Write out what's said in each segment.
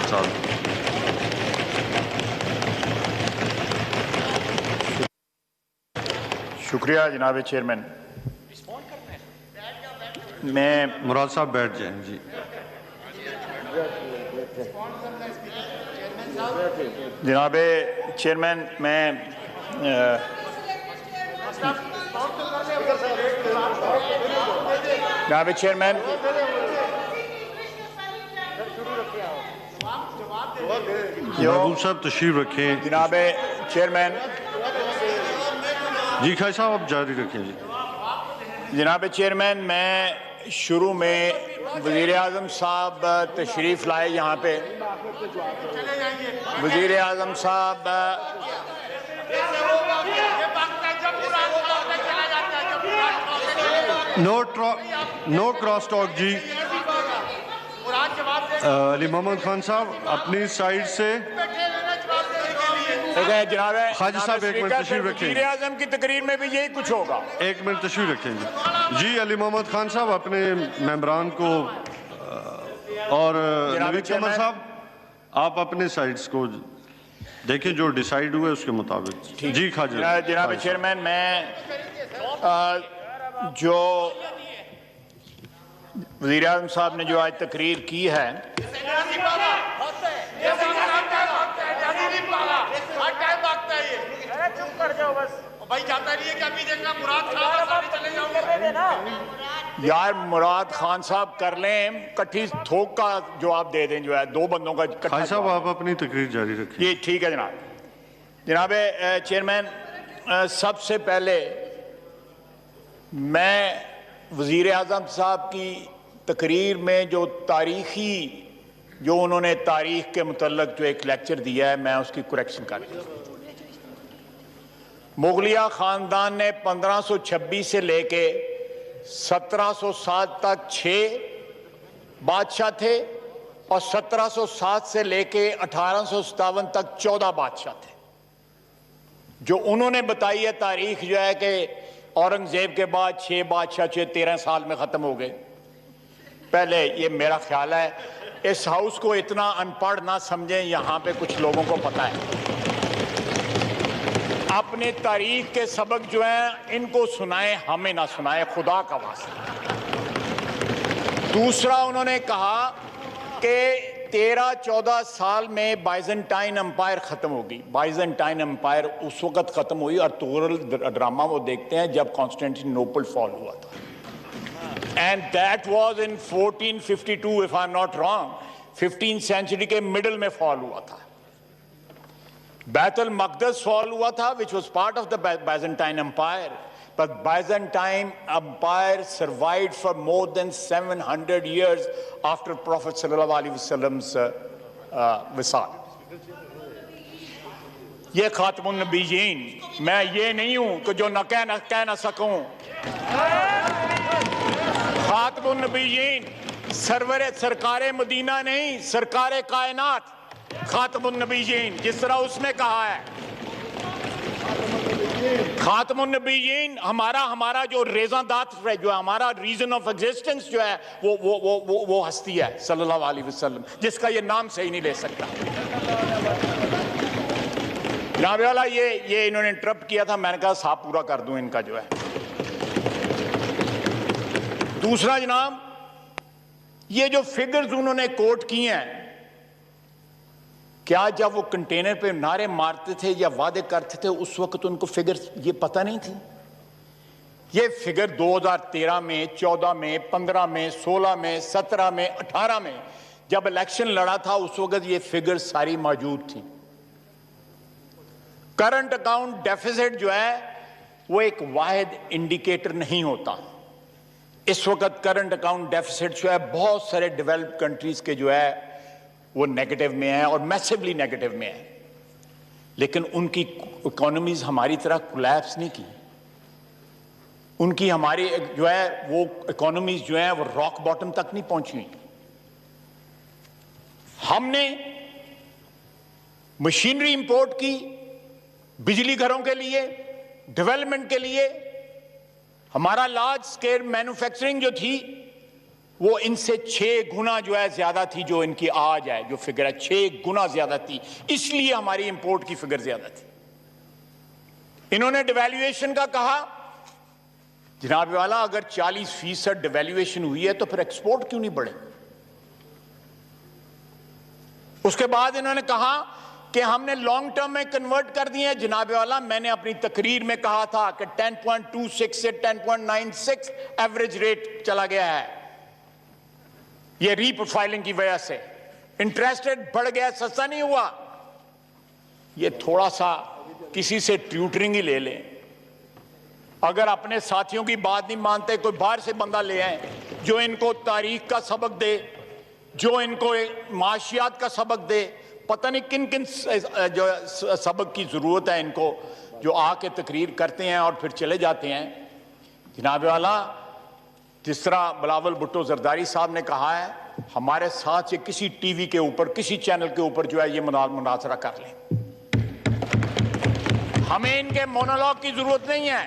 साहब। शुक्रिया जनाब चेयरमैन। मैं मुराद साहब बैठ जाएं जी। जनाब चेयरमैन मैं जनाब चेयरमैन महबूब साहब तशरीफ रखें। जनाब चेयरमैन जी खाई साहब आप जारी रखें जी। जनाब चेयरमैन मैं शुरू में वज़ीर आज़म साहब तशरीफ़ लाए यहाँ पे। वज़ीर आज़म साहब नो क्रॉस टॉक जी। अली मोहम्मद खान साहब अपनी साइड से। जनाब हाजी साहब एक मिनट तशरीफ रखें। वज़ीर आज़म की तकरीर में भी यही कुछ होगा। एक मिनट तशरीफ रखें जी। अली मोहम्मद खान साहब अपने मेंबरान को और नवीद कमर साहब आप अपने साइड्स को देखें, जो डिसाइड हुआ उसके मुताबिक जी। खाजी जनाब चेयरमैन मैं जो वज़ीर आज़म साहब ने जो आज तकरीर की है यार मुराद खान साहब कर लें कट्ठी थोक का जवाब दे दें, जो है दो बंदों का इकट्ठा। साहब आप अपनी तकरीर जारी रखें। ये ठीक है जनाब। जनाब चेयरमैन सबसे पहले मैं वज़ीर आज़म साहब की तकरीर में जो तारीखी जो उन्होंने तारीख के मुतल्लक जो एक लेक्चर दिया है मैं उसकी करेक्शन कर दूँ। मुगलिया ख़ानदान ने 1526 से लेके 1707 तक 6 बादशाह थे और 1707 से लेके 1857 तक 14 बादशाह थे। जो उन्होंने बताई है तारीख जो है कि औरंगजेब के बाद 6 बादशाह 13 साल में ख़त्म हो गए। पहले ये मेरा ख्याल है, इस हाउस को इतना अनपढ़ ना समझें, यहाँ पे कुछ लोगों को पता है। अपने तारीख के सबक जो हैं इनको सुनाएं, हमें ना सुनाएं, खुदा का वास्ता। दूसरा उन्होंने कहा कि 13-14 साल में बाइजेंटाइन एम्पायर खत्म होगी। बाइजेंटाइन एम्पायर उस वक्त खत्म हुई, अर्तुगरुल ड्रामा वो देखते हैं जब कॉन्स्टेंटिनोपल फॉल हुआ था, and that was in 1452 if I am not wrong. 15th century के मिडल में फॉल हुआ था। बैतुल मक़दस फॉल हुआ था, which was part of the Byzantine Empire, but Byzantine Empire survived for more than 700 years after Prophet sallallahu alaihi wasallam's विसाल। ये खातमुन नबीयीन, मैं ये नहीं हूं कि जो न कह ना सकूं। खातमुन नबीयीन सरकारे मदीना नहीं, सरकारे कायनात खातमुन नबीयीन, जिस तरह उसने कहा है। खातमुन नबीयीन हमारा जो रेज़ादात है, जो हमारा रीजन ऑफ एग्जिस्टेंस जो है वो हस्ती है सल्लल्लाहु अलैहि वसल्लम, जिसका ये नाम सही नहीं ले सकता। जनाब वाला ये इन्होंने इंटरप्ट किया था, मैंने कहा साहब पूरा कर दूं इनका जो है। दूसरा जनाब, ये जो फिगर्स उन्होंने कोट किए हैं, क्या जब वो कंटेनर पे नारे मारते थे या वादे करते थे उस वक्त उनको फिगर्स ये पता नहीं थी? ये फिगर 2013 में, 14 में, 15 में, 16 में, 17 में, 18 में जब इलेक्शन लड़ा था उस वक्त ये फिगर्स सारी मौजूद थी। करंट अकाउंट डेफिसिट जो है वो एक वाहिद इंडिकेटर नहीं होता। इस वक्त करंट अकाउंट डेफिसिट जो है बहुत सारे डेवलप्ड कंट्रीज के जो है वो नेगेटिव में है और मैसिवली नेगेटिव में है, लेकिन उनकी इकोनॉमीज हमारी तरह कोलैप्स नहीं की। उनकी हमारी जो है वो इकोनॉमीज जो है वो रॉक बॉटम तक नहीं पहुंची। हमने मशीनरी इंपोर्ट की बिजली घरों के लिए, डेवलपमेंट के लिए। हमारा लार्ज स्केल मैन्युफैक्चरिंग जो थी वो इनसे 6 गुना जो है ज्यादा थी जो इनकी आज है, जो फिगर है 6 गुना ज्यादा थी, इसलिए हमारी इंपोर्ट की फिगर ज्यादा थी। इन्होंने डिवैल्यूएशन का कहा, जनाब वाला अगर 40% डिवैल्यूएशन हुई है तो फिर एक्सपोर्ट क्यों नहीं बढ़े। उसके बाद इन्होंने कहा कि हमने लॉन्ग टर्म में कन्वर्ट कर दिए हैं। जनाब वाला मैंने अपनी तकरीर में कहा था कि 10.26 से 10.96 एवरेज रेट चला गया है, ये रीप्रोफाइलिंग की वजह से इंटरेस्ट रेट बढ़ गया, सस्ता नहीं हुआ। ये थोड़ा सा किसी से ट्यूटरिंग ही ले लें, अगर अपने साथियों की बात नहीं मानते कोई बाहर से बंदा ले आए जो इनको तारीख का सबक दे, जो इनको माशियात का सबक दे, पता नहीं किन किन जो सबक की जरूरत है इनको, जो आके तकरीर करते हैं और फिर चले जाते हैं। जनाब वाला जिस तरह बिलावल भुट्टो जरदारी साहब ने कहा है, हमारे साथ ये किसी टीवी के ऊपर किसी चैनल के ऊपर जो है ये मुनाजरा कर लें, हमें इनके मोनोलॉग की जरूरत नहीं है।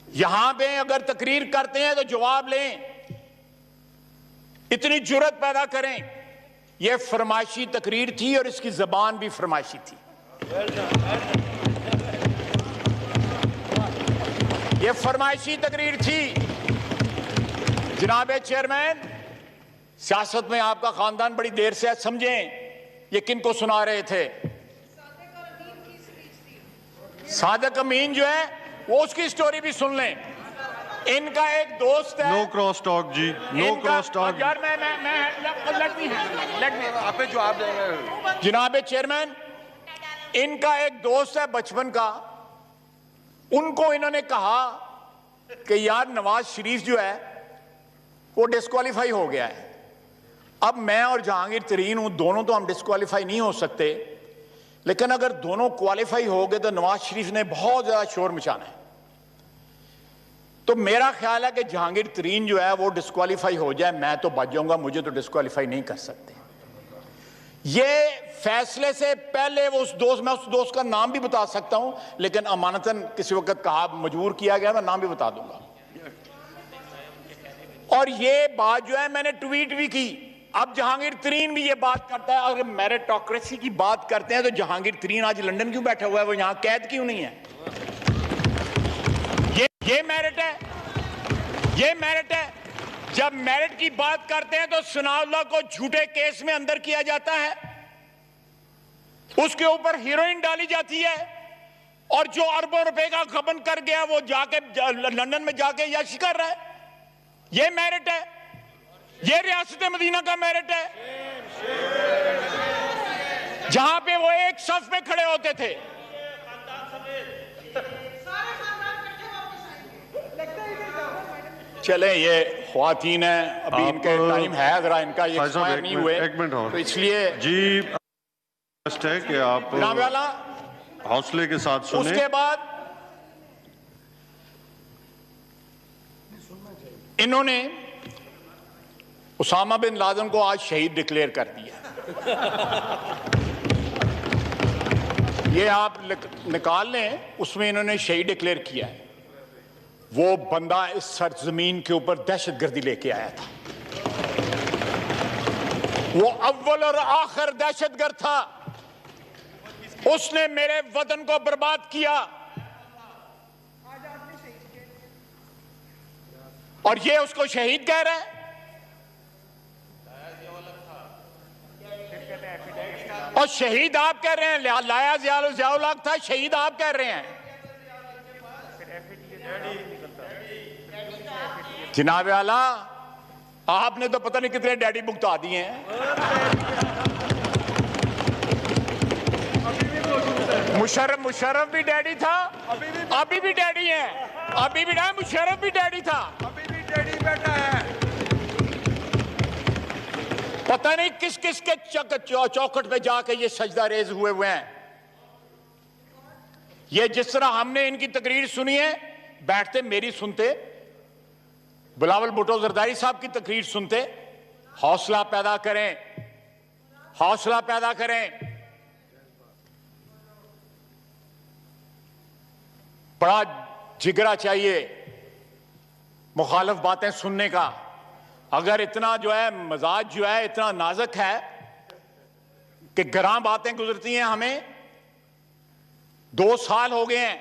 यहां पे अगर तकरीर करते हैं तो जवाब लें, इतनी जुर्रत पैदा करें। यह फरमाइशी तकरीर थी और इसकी जबान भी फरमाइशी थी। यह फरमाइशी तकरीर थी। जनाब चेयरमैन, सियासत में आपका खानदान बड़ी देर से है, समझें ये किनको सुना रहे थे। सादिक अमीन जो है वो उसकी स्टोरी भी सुन लें। इनका एक दोस्त है, नो क्रॉस टॉक जी, नो क्रॉस टॉक। यार मैं लेट मी आप ही जवाब देंगे। जनाब चेयरमैन, इनका एक दोस्त है बचपन का, उनको इन्होंने कहा कि यार नवाज शरीफ जो है वो डिस्क्वालीफाई हो गया है। अब मैं और जहांगीर तरीन हूं, दोनों तो हम डिस्क्वालीफाई नहीं हो सकते, लेकिन अगर दोनों क्वालिफाई हो गए तो नवाज शरीफ ने बहुत ज्यादा शोर मचाना है। तो मेरा ख्याल है कि जहांगीर तरीन जो है वो डिस्क्वालीफाई हो जाए, मैं तो बच जाऊंगा, मुझे तो डिस्क्वालीफाई नहीं कर सकते। ये फैसले से पहले वो मैं उस दोस्त का नाम भी बता सकता हूं, लेकिन अमानतन किसी वक्त कहा मजबूर किया गया, मैं नाम भी बता दूंगा। और ये बात जो है मैंने ट्वीट भी की। अब जहांगीर तरीन भी ये बात करता है, अगर मेरिटोक्रेसी की बात करते हैं तो जहांगीर तरीन आज लंदन क्यों बैठा हुआ है, वो यहां कैद क्यों नहीं है? ये मेरिट है, ये मेरिट है। जब मेरिट की बात करते हैं तो सनाउल्लाह को झूठे केस में अंदर किया जाता है, उसके ऊपर हीरोइन डाली जाती है, और जो अरबों रुपए का गबन कर गया वो जाके लंदन में जाके यश कर रहा है। ये मेरिट है, ये रियासत मदीना का मेरिट है, जहां पे वो एक सफ में खड़े होते थे। चले ये ख्वातीन है, अभी इनके टाइम है, अगर इनका ये एक्सपायर नहीं हुए एक मिनट और तो इसलिए जी है कि आप हौसले के साथ सुने। उसके बाद इन्होंने उसामा बिन लादेन को आज शहीद डिक्लेयर कर दिया। ये आप निकाल लें, उसमें इन्होंने शहीद डिक्लेयर किया है। वो बंदा इस सरजमीन के ऊपर दहशतगर्दी लेके आया था, वो अव्वल और आखिर दहशतगर्द था, उसने मेरे वतन को बर्बाद किया। और ये उसको शहीद कह रहे हैं। और शहीद आप कह रहे हैं, लाया जियाउल हक था, शहीद आप कह रहे हैं। जनाब आला, आपने तो पता नहीं कितने डैडी भुगता दिए हैं। मुशर्रफ भी डैडी था, अभी भी डैडी है, अभी भी ना, मुशर्रफ भी डैडी था, अभी भी डैडी बैठा है। पता नहीं किस किस के चौखट पे जाके ये सजदा रेज हुए हैं। ये जिस तरह हमने इनकी तकरीर सुनी है, बैठते मेरी सुनते, बिलावल भुट्टो जरदारी साहब की तकरीर सुनते, हौसला पैदा करें, हौसला पैदा करें। बड़ा जिगरा चाहिए, मुखालिफ बातें सुनने का। अगर इतना जो है मिजाज जो है इतना नाजुक है कि गरां बातें गुजरती हैं, हमें 2 साल हो गए हैं,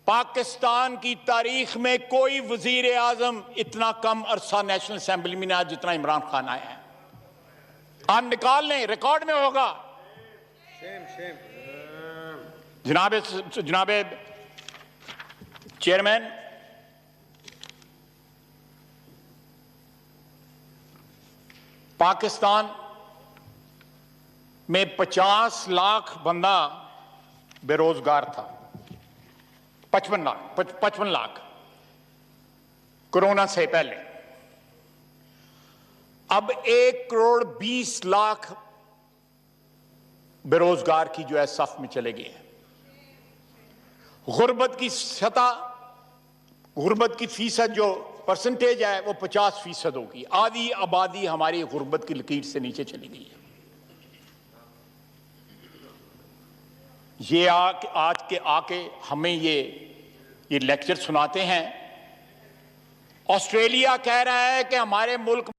पाकिस्तान की तारीख में कोई वजीर आजम इतना कम अरसा नेशनल असेंबली में ना जितना इमरान खान आया है। आप निकाल लें, रिकॉर्ड में होगा। जनाब चेयरमैन, पाकिस्तान में 50 लाख बंदा बेरोजगार था, 55 लाख कोरोना से पहले। अब 1 करोड़ 20 लाख बेरोजगार की जो है सफ में चले गए हैं। गुर्बत की सतह, गुर्बत की फीसद जो परसेंटेज है वो 50% होगी। आधी आबादी हमारी गुर्बत की लकीर से नीचे चली गई है। ये आज के आके हमें ये लेक्चर सुनाते हैं। ऑस्ट्रेलिया कह रहा है कि हमारे मुल्क